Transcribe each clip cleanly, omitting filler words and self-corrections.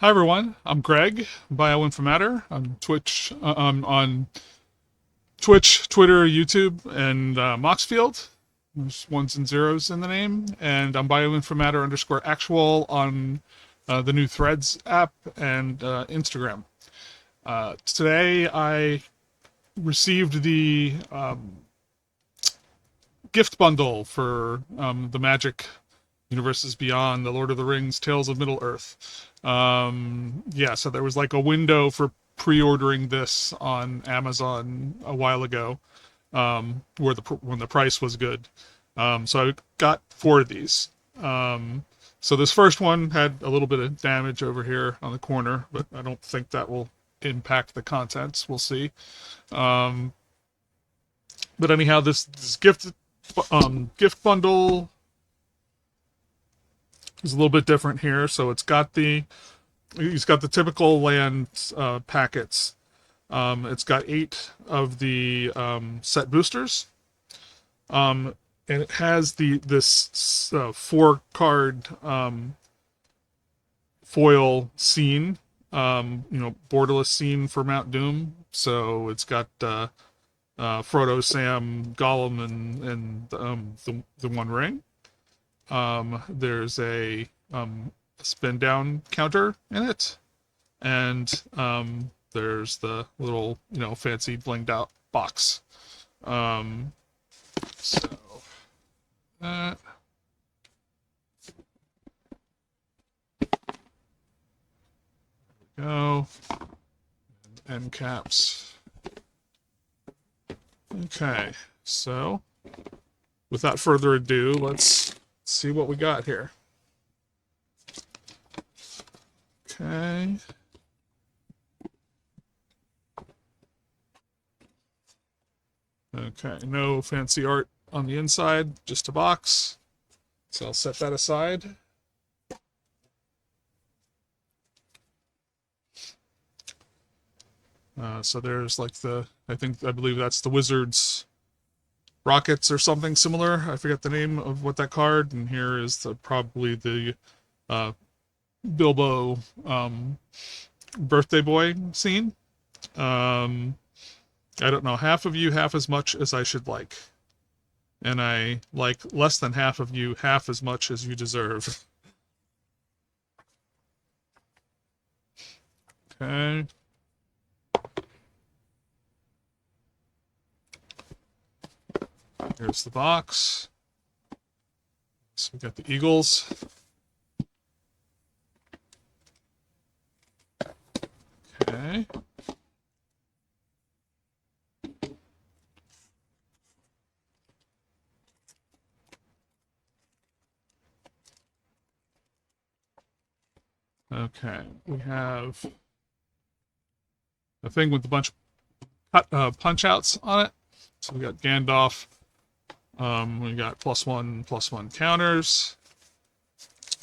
Hi everyone, I'm Greg, Bioinformatter. I'm on Twitch, Twitter, YouTube, and Moxfield. There's ones and zeros in the name, and I'm Bioinformatter underscore actual on the new Threads app and Instagram. Today I received the gift bundle for the Magic Universes Beyond, The Lord of the Rings, Tales of Middle Earth. Yeah, so there was like a window for pre-ordering this on Amazon a while ago, where when the price was good. So I got four of these. So this first one had a little bit of damage over here on the corner, but I don't think that will impact the contents. We'll see. But anyhow, this gift bundle is a little bit different here. So he's got the typical land packets. It's got 8 of the set boosters, and it has this 4 card foil scene, borderless scene for Mount Doom. So it's got Frodo, Sam, Gollum, and the One Ring. There's a spin down counter in it, and there's the little fancy blinged out box. So that go end caps. Okay, so without further ado, let's see what we got here. Okay. Okay, no fancy art on the inside, just a box. So I'll set that aside. So there's like I believe that's the Wizards Rockets or something similar. I forget the name of what that card. And here is probably the Bilbo birthday boy scene. I don't know, half of you half as much as I should like. And I like less than half of you half as much as you deserve. Okay. Here's the box. So we got the Eagles. Okay. Okay, we have a thing with a bunch of punch outs on it. So we got Gandalf. We got +1/+1 counters.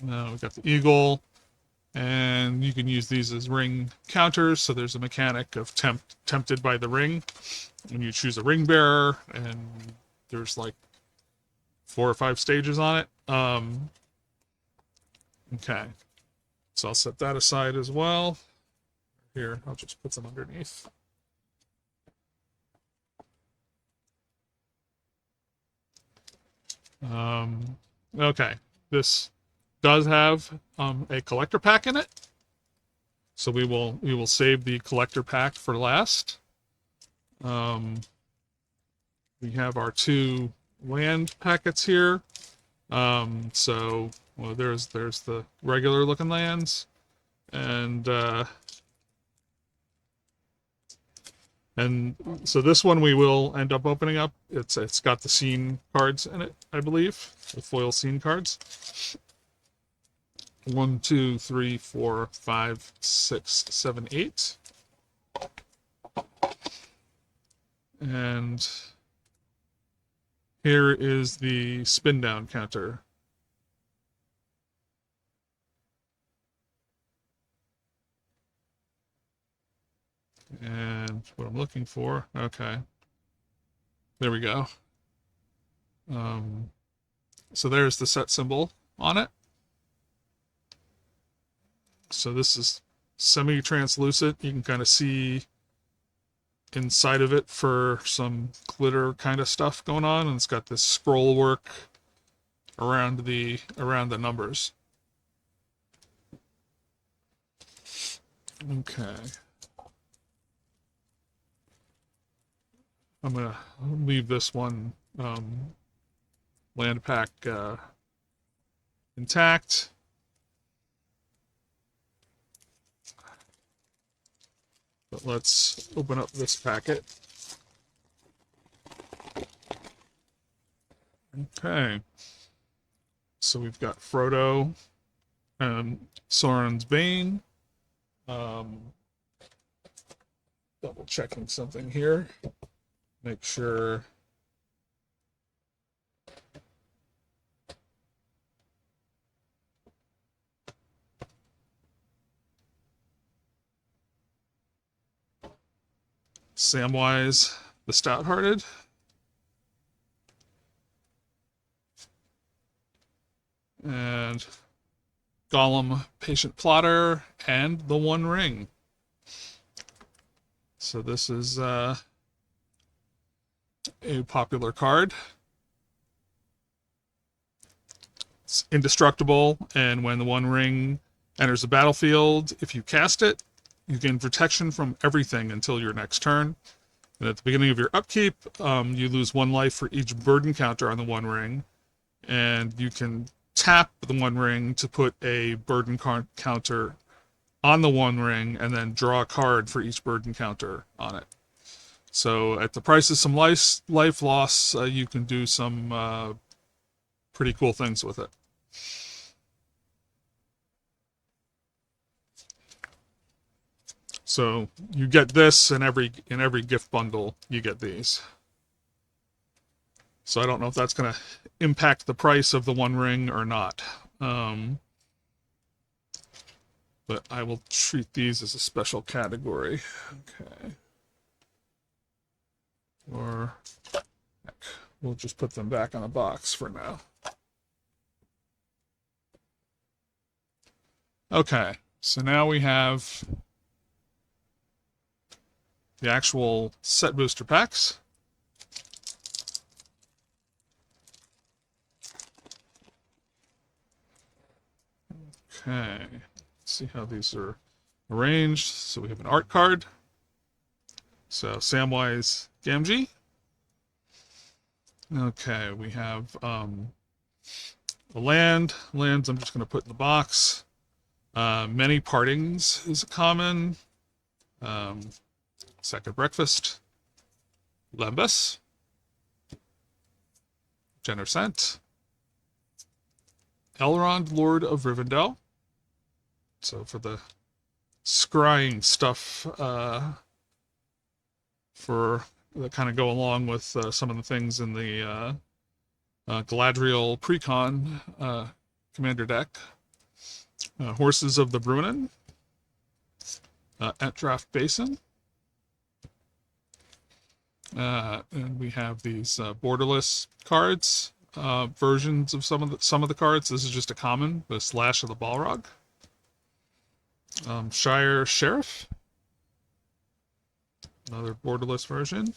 We got the Eagle. And you can use these as ring counters. So there's a mechanic of tempted by the ring. When you choose a ring bearer, and there's like 4 or 5 stages on it. Okay. So I'll set that aside as well. Here, I'll just put some underneath. Okay, this does have a collector pack in it, so we will save the collector pack for last. We have our 2 land packets here. So well, there's the regular looking lands, and so this one we will end up opening up. It's got the scene cards in it, I believe, the foil scene cards. 1, 2, 3, 4, 5, 6, 7, 8. And here is the spin down counter. And what I'm looking for, okay. There we go. So there's the set symbol on it. So this is semi-translucent. You can kind of see inside of it for some glitter kind of stuff going on, and it's got this scroll work around the numbers. Okay. I'm gonna leave this one land pack intact. But let's open up this packet. Okay. So we've got Frodo and Sauron's Bane. Double checking something here. Make sure. Samwise the Stout-Hearted. And Gollum, Patient Plotter, and the One Ring. So this is a popular card. It's indestructible, and when the One Ring enters the battlefield, if you cast it, you gain protection from everything until your next turn. And at the beginning of your upkeep, you lose 1 life for each burden counter on the One Ring, and you can tap the One Ring to put a burden counter on the One Ring and then draw a card for each burden counter on it. So at the price of some life loss, you can do some pretty cool things with it. So you get this in every gift bundle. You get these. So I don't know if that's going to impact the price of the One Ring or not. But I will treat these as a special category. Okay. Or heck, we'll just put them back on a box for now. Okay, so now we have the actual set booster packs. Okay, let's see how these are arranged. So we have an art card. So Samwise Gamgee. Okay, we have a land. Lands I'm just going to put in the box. Many Partings is a common. Second Breakfast. Lembas. Genersent. Elrond, Lord of Rivendell. So for the scrying stuff for that kind of go along with some of the things in the Galadriel Precon commander deck. Horses of the Bruinen. Etdraft Basin. And we have these borderless cards, versions of some of the cards. This is just a common, the Slash of the Balrog. Shire Sheriff, another borderless version.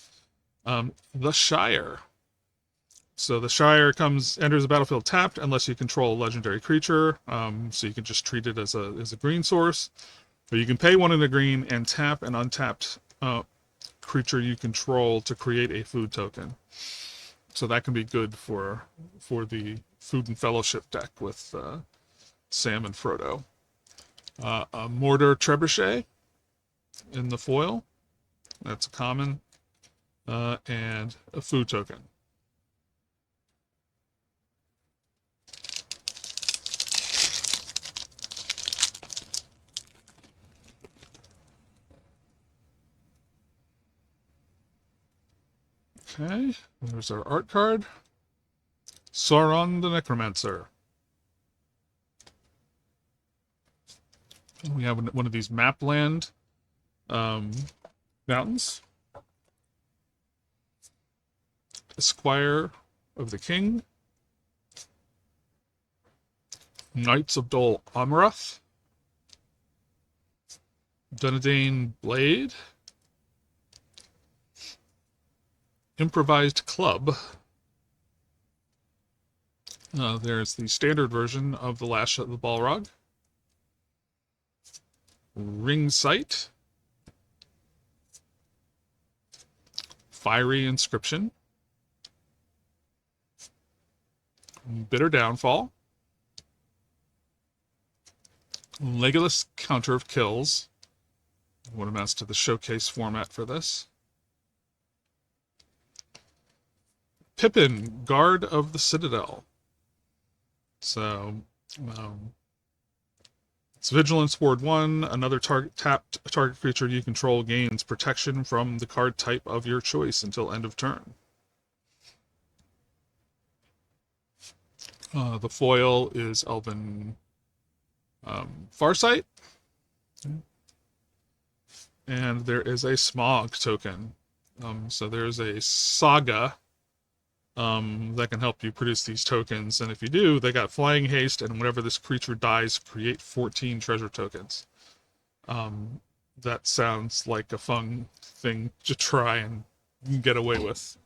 The Shire. So the Shire enters the battlefield tapped unless you control a legendary creature. So you can just treat it as a green source, or you can pay 1 in a green and tap an untapped creature you control to create a food token. So that can be good for the Food and Fellowship deck with Sam and Frodo. A Mortar Trebuchet in the foil. That's a common. And a food token. Okay, there's our art card. Sauron the Necromancer. We have one of these map land mountains. Esquire of the King. Knights of Dol Amroth. Dunedain Blade. Improvised Club. There's the standard version of the Lash of the Balrog. Ring Sight. Fiery Inscription. Bitter Downfall. Legolas Counter of Kills. What amounts to the showcase format for this. Pippin, Guard of the Citadel. So, it's Vigilance Ward 1. Another tapped target creature you control gains protection from the card type of your choice until end of turn. The foil is Elven Farsight. And there is a Smog token. So there's a Saga that can help you produce these tokens. And if you do, they got Flying Haste, and whenever this creature dies, create 14 treasure tokens. That sounds like a fun thing to try and get away with.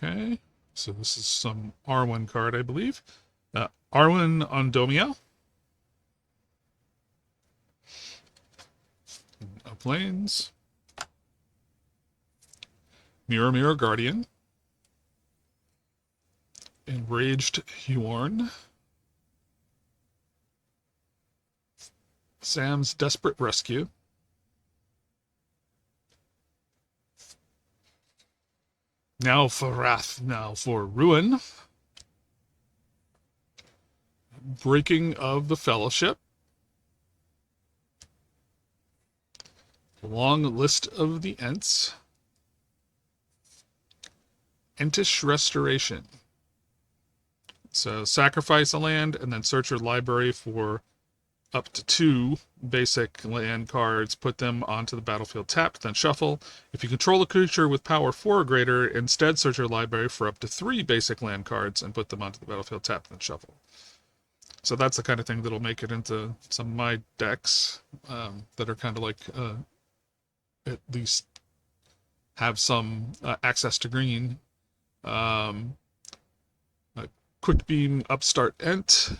Okay, so this is some Arwen card, I believe. Arwen Ondomia. Plains. Mirror Mirror Guardian. Enraged Hjorn. Sam's Desperate Rescue. Now for Wrath, now for Ruin. Breaking of the Fellowship. Long List of the Ents. Entish Restoration. So sacrifice a land and then search your library for up to 2 basic land cards, put them onto the battlefield tapped, then shuffle. If you control a creature with power 4 or greater, instead search your library for up to 3 basic land cards and put them onto the battlefield tapped, then shuffle. So that's the kind of thing that'll make it into some of my decks that are kind of like at least have some access to green. Quick Beam Upstart Ent.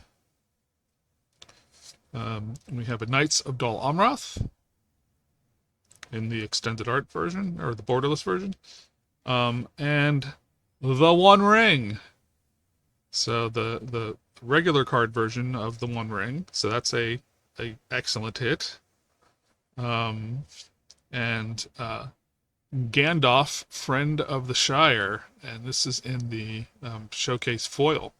We have a Knights of Dol Amroth in the extended art version, or the borderless version. And the One Ring. So the regular card version of the One Ring. So that's a excellent hit. And Gandalf, Friend of the Shire. And this is in the showcase foil.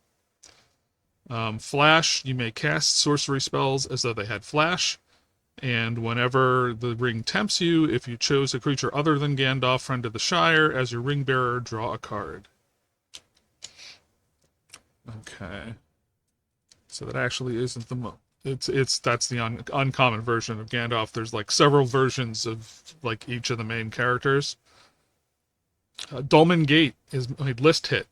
Flash, you may cast sorcery spells as though they had flash, and whenever the ring tempts you, if you chose a creature other than Gandalf, Friend of the Shire, as your ring bearer, draw a card. Okay. So that actually isn't the that's the uncommon version of Gandalf. There's like several versions of like each of the main characters. Dolmen Gate is a list hit.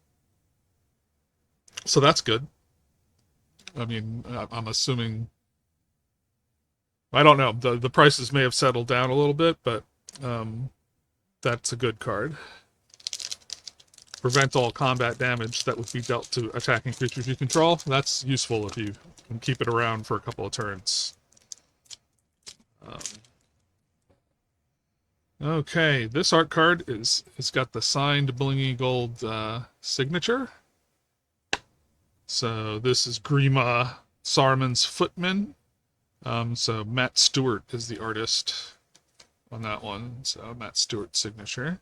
So that's good. I mean, I'm assuming, I don't know, the prices may have settled down a little bit, but that's a good card. Prevent all combat damage that would be dealt to attacking creatures you control. That's useful if you can keep it around for a couple of turns. Okay, this art card it's got the signed blingy gold signature. So this is Grima Saruman's Footman. So Matt Stewart is the artist on that one. So Matt Stewart's signature.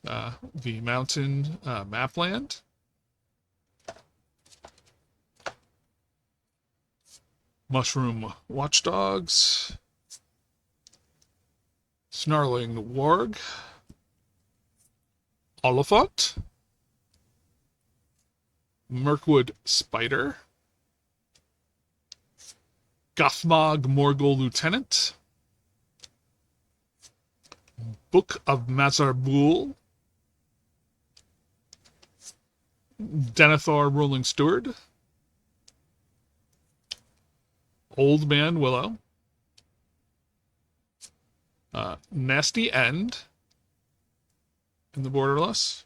The Mountain Mapland. Mushroom Watchdogs. Snarling Warg. Oliphant. Mirkwood Spider. Gothmog Morgul Lieutenant. Book of Mazarbul, Denethor Ruling Steward, Old Man Willow, Nasty End in the borderless.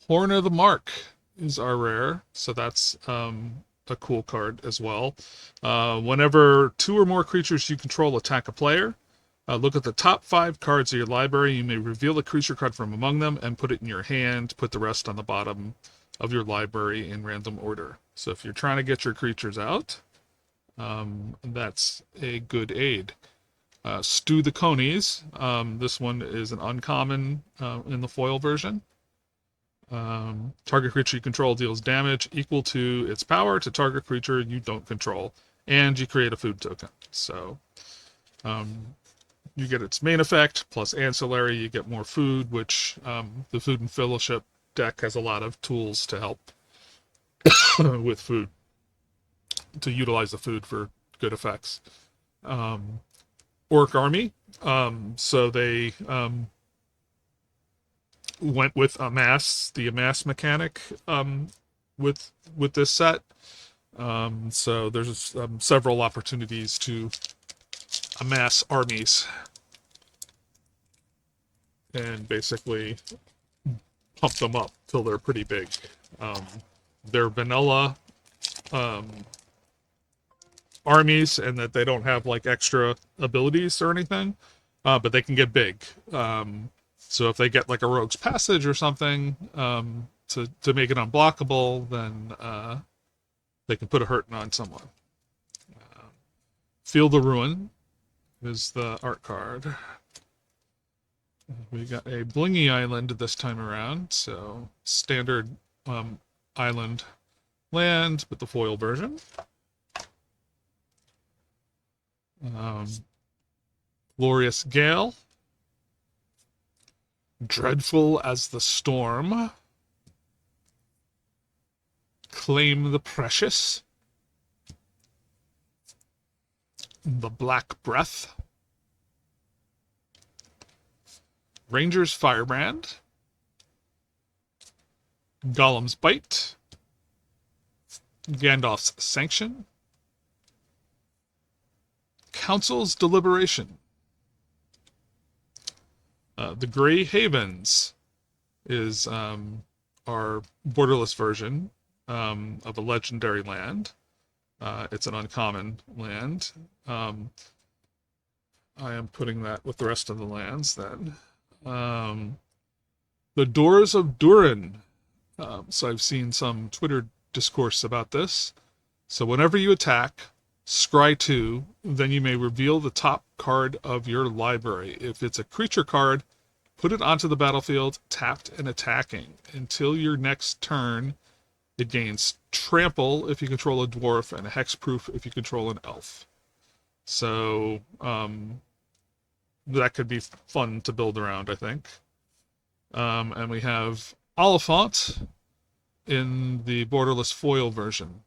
Horn of the Mark is our rare, so that's a cool card as well. Whenever 2 or more creatures you control attack a player, look at the top 5 cards of your library. You may reveal a creature card from among them and put it in your hand. Put the rest on the bottom of your library in random order. So if you're trying to get your creatures out, that's a good aid. Stew the Conies. This one is an uncommon in the foil version. Target creature you control deals damage equal to its power to target creature you don't control, and you create a food token. So you get its main effect plus ancillary. You get more food, which the Food and Fellowship deck has a lot of tools to help with food, to utilize the food for good effects. Orc Army. So they went with amass, the amass mechanic with this set. So there's several opportunities to amass armies and basically pump them up till they're pretty big. They're vanilla armies, and that they don't have like extra abilities or anything, but they can get big. So if they get like a Rogue's Passage or something to make it unblockable, then they can put a hurting on someone. Feel the Ruin is the art card. We got a Blingy Island this time around, so standard island land, but the foil version. Glorious Gale. Dreadful as the Storm. Claim the Precious. The Black Breath. Ranger's Firebrand. Golem's Bite. Gandalf's Sanction. Council's Deliberation. The Grey Havens is our borderless version of a legendary land. It's an uncommon land. I am putting that with the rest of the lands then. The Doors of Durin. So I've seen some Twitter discourse about this. So whenever you attack, scry 2, then you may reveal the top card of your library. If it's a creature card, put it onto the battlefield, tapped and attacking. Until your next turn, it gains trample if you control a dwarf and hexproof if you control an elf. So that could be fun to build around, I think. And we have Oliphant in the borderless foil version.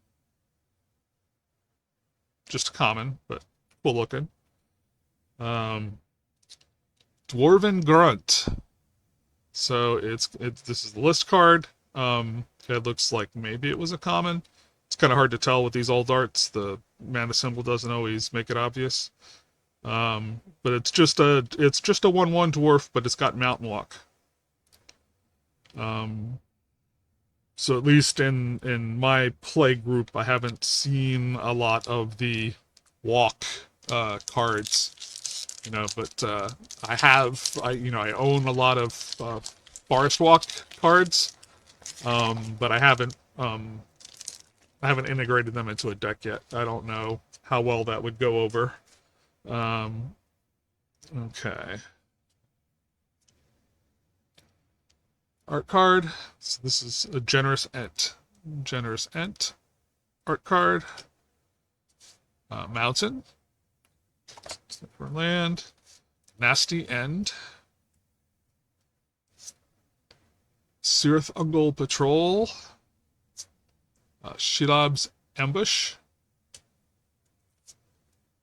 Just common, but cool looking. Dwarven Grunt. So this is the list card. It looks like maybe it was a common. It's kind of hard to tell with these old arts. The mana symbol doesn't always make it obvious. But it's just a 1/1 dwarf, but it's got Mountain Walk. So at least in my play group, I haven't seen a lot of the walk cards, but I own a lot of Forest Walk cards, but I haven't integrated them into a deck yet. I don't know how well that would go over. Okay. Art card. So this is a Generous Ent. Generous Ent. Art card. Mountain. For land. Nasty End. Cirith Ungol Patrol. Shelob's Ambush.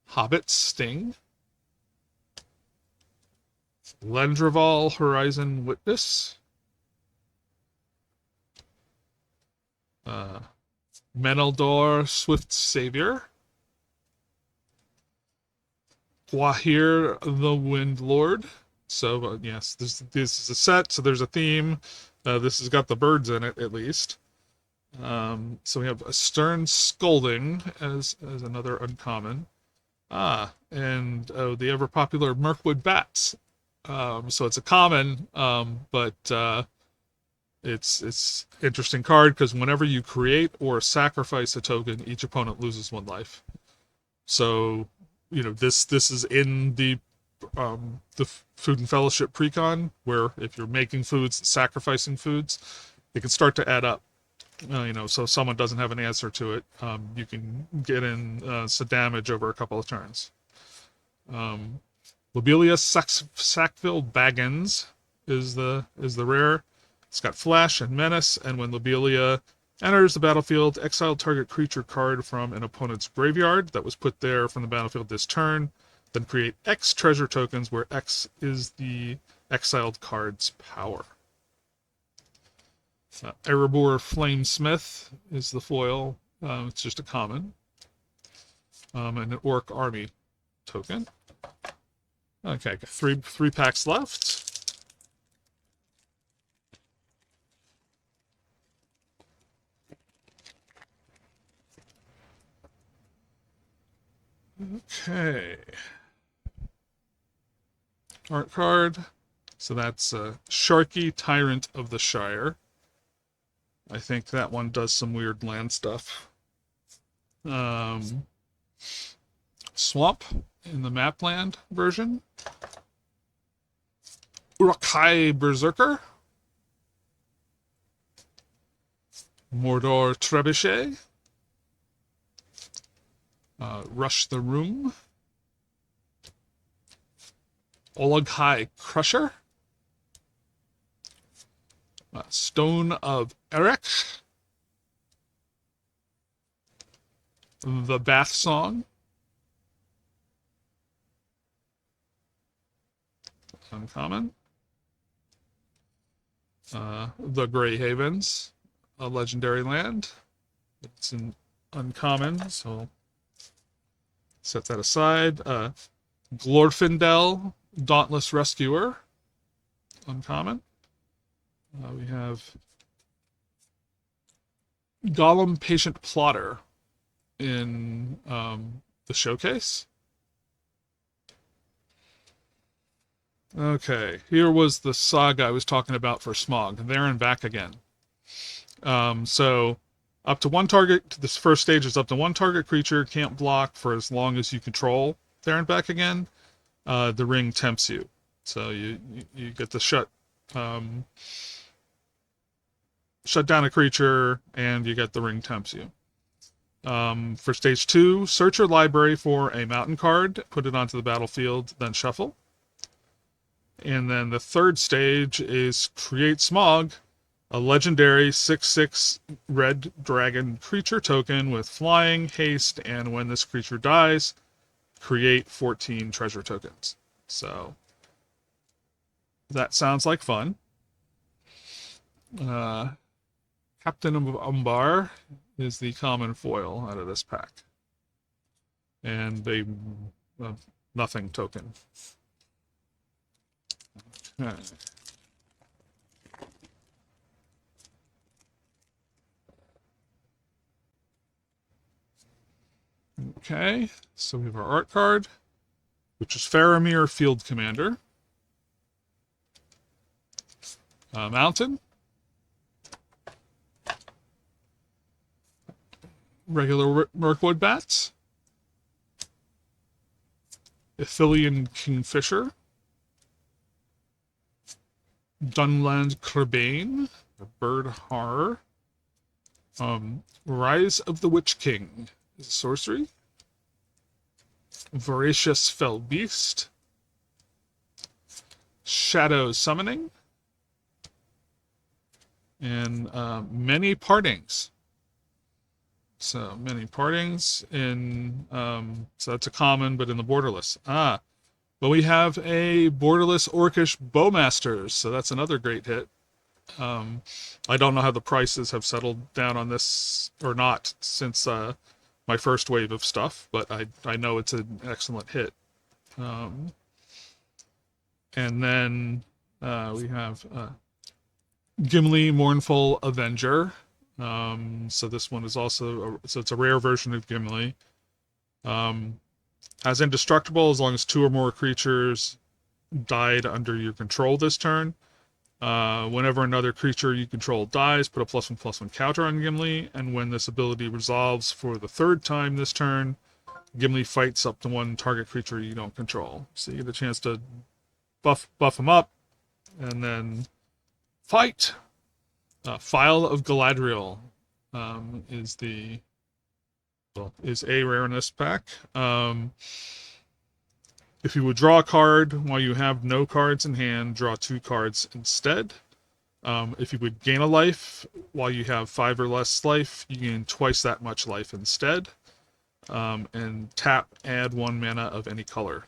Hobbit Sting. Lendrival Horizon Witness. Meneldor Swift Savior. Guahir the Wind Lord. So, yes, this is a set, so there's a theme. This has got the birds in it, at least. So we have a Stern Scolding as another uncommon. And the ever popular Mirkwood Bats. So it's a common, but it's interesting card because whenever you create or sacrifice a token, each opponent loses 1 life. So this is in the Food and Fellowship precon, where if you're making foods, sacrificing foods, it can start to add up. So if someone doesn't have an answer to it, you can get in some damage over a couple of turns. Lobelia Sackville Baggins is the rare. It's got Flash and Menace, and when Lobelia enters the battlefield, exile target creature card from an opponent's graveyard that was put there from the battlefield this turn. Then create X treasure tokens, where X is the exiled card's power. Erebor Flamesmith is the foil. It's just a common. And an Orc Army token. Okay, got three packs left. Okay. Art card. So that's Sharky, Tyrant of the Shire. I think that one does some weird land stuff. Swamp in the Mapland version. Urukai Berserker. Mordor Trebuchet. Rush the Room. Olaghai Crusher. Stone of Eric. The Bath Song. Uncommon. The Grey Havens, a legendary land. It's an uncommon, so set that aside. Glorfindel, Dauntless Rescuer, uncommon. We have Gollum, Patient Plotter in the showcase. Okay, here was the saga I was talking about for Smog. There and back again. So up to 1 target, this first stage is up to 1 target creature, can't block for as long as you control there and back again. The ring tempts you. So you get to shut down a creature, and you get the ring tempts you. For stage 2, search your library for a mountain card, put it onto the battlefield, then shuffle. And then the third stage is create Smog, a legendary 6/6 red dragon creature token with flying, haste, and when this creature dies, create 14 treasure tokens. So that sounds like fun. Captain of Umbar is the common foil out of this pack. And a nothing token. Okay. Okay, so we have our art card, which is Faramir Field Commander. Mountain. Regular Mirkwood Bats. Ithilien Kingfisher. Dunland Crebain, Bird Horror. Rise of the Witch King is a sorcery. Voracious Fell Beast. Shadow Summoning. And Many Partings. So, Many Partings in, so that's a common, but in the borderless. But we have a borderless Orcish Bowmasters, so that's another great hit. I don't know how the prices have settled down on this or not since my first wave of stuff, but I know it's an excellent hit. And then we have Gimli, Mournful Avenger. So this one is also so it's a rare version of Gimli. Has indestructible as long as 2 or more creatures died under your control this turn. Whenever another creature you control dies, put a +1/+1 counter on Gimli, and when this ability resolves for the 3rd time this turn, Gimli fights up to 1 target creature you don't control. So you get a chance to buff him up, and then fight. Phial of Galadriel is a rare in this pack. If you would draw a card while you have no cards in hand, draw 2 cards instead. If you would gain a life while you have 5 or less life, you gain twice that much life instead. And tap, add 1 mana of any color.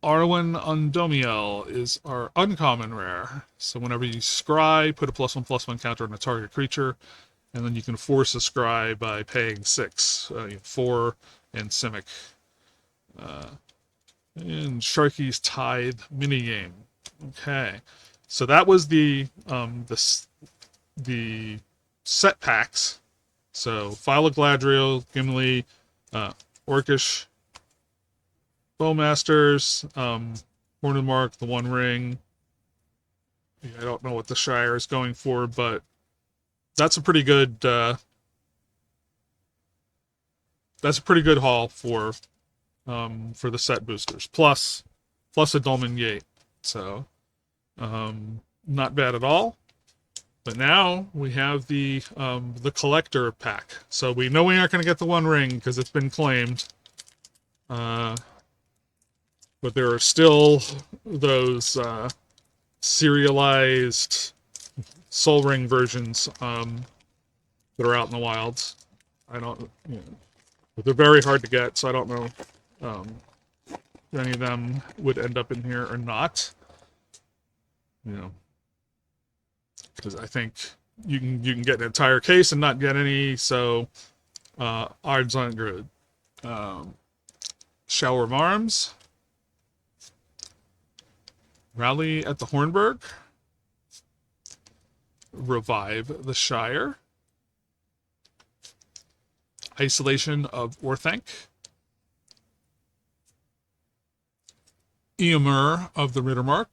Arwen Undomiel is our uncommon rare. So whenever you scry, put a +1/+1 counter on a target creature, and then you can force a scry by paying 6, 4, and Simic. And Sharky's Tithe minigame. Okay, so that was the set packs. So Phial of Galadriel, Gimli, Orcish Bowmasters, Hornmark, the One Ring. I don't know what the Shire is going for, but that's a pretty good haul for the set boosters. Plus a Dolmen Gate. So not bad at all. But now we have the collector pack. So we know we aren't going to get the One Ring because it's been claimed. But there are still those serialized Soul Ring versions that are out in the wilds. I don't, but they're very hard to get, so I don't know if any of them would end up in here or not. Because I think you can get an entire case and not get any, so odds aren't good. Shower of Arms. Rally at the Hornburg. Revive the Shire. Isolation of Orthanc. Eomer of the Rittermark.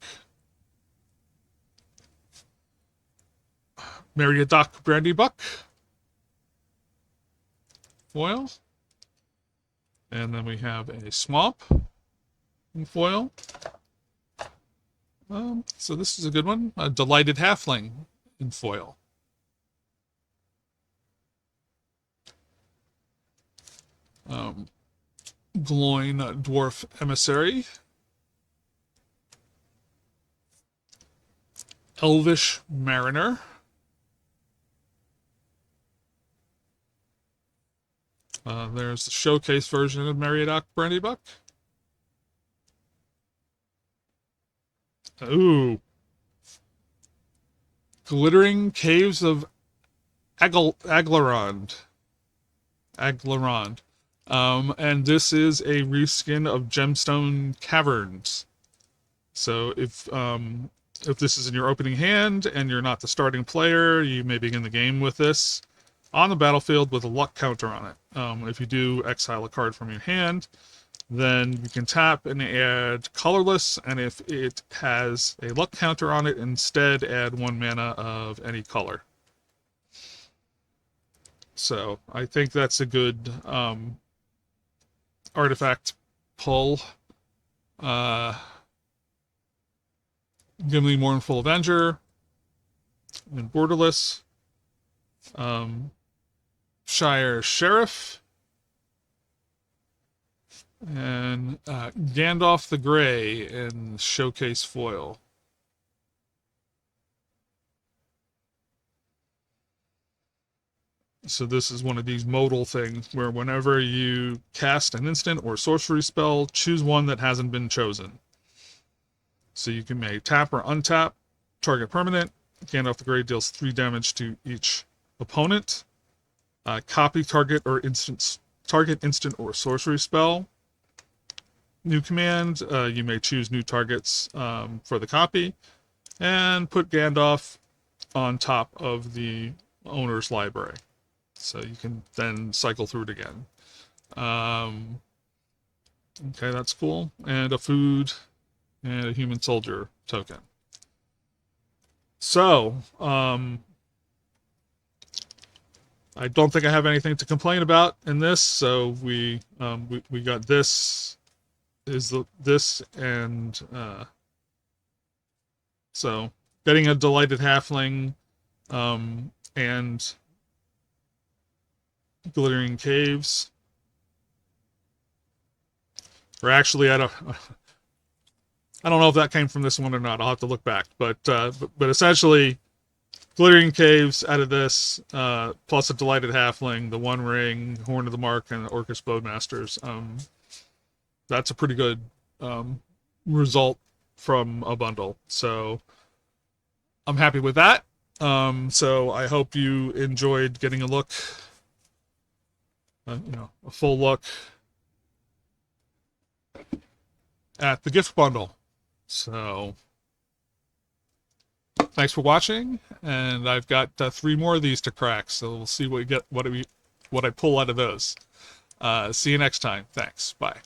Meriadoc Brandybuck. Foil. And then we have a Swamp in foil. So this is a good one. A Delighted Halfling in foil. Gloin Dwarf Emissary. Elvish Mariner. There's the showcase version of Meriadoc Brandybuck. Ooh. Glittering Caves of Aglarond. And this is a reskin of Gemstone Caverns. So if this is in your opening hand and you're not the starting player, you may begin the game with this on the battlefield with a luck counter on it. If you do exile a card from your hand, then you can tap and add colorless, and if it has a luck counter on it, instead add 1 mana of any color. So I think that's a good artifact pull. Gimli Mournful Avenger and Borderless. Shire Sheriff. And Gandalf the Grey in Showcase Foil. So this is one of these modal things where whenever you cast an instant or sorcery spell, choose one that hasn't been chosen. So you can make tap or untap, target permanent. Gandalf the Grey deals 3 damage to each opponent. Copy target instant or sorcery spell. New command, you may choose new targets for the copy, and put Gandalf on top of the owner's library. So you can then cycle through it again. Okay, that's cool. And a food and a human soldier token. So, I don't think I have anything to complain about in this. So we got this and so getting a delighted halfling and glittering caves. We're actually at a I don't know if that came from this one or not. I'll have to look back, but essentially glittering caves out of this, plus a delighted halfling, the One Ring, Horn of the Mark, and the Orcish Bowmasters. That's a pretty good result from a bundle. So I'm happy with that. So I hope you enjoyed getting a look, a full look at the gift bundle. So thanks for watching, and I've got 3 more of these to crack. So we'll see what I pull out of those. See you next time. Thanks. Bye.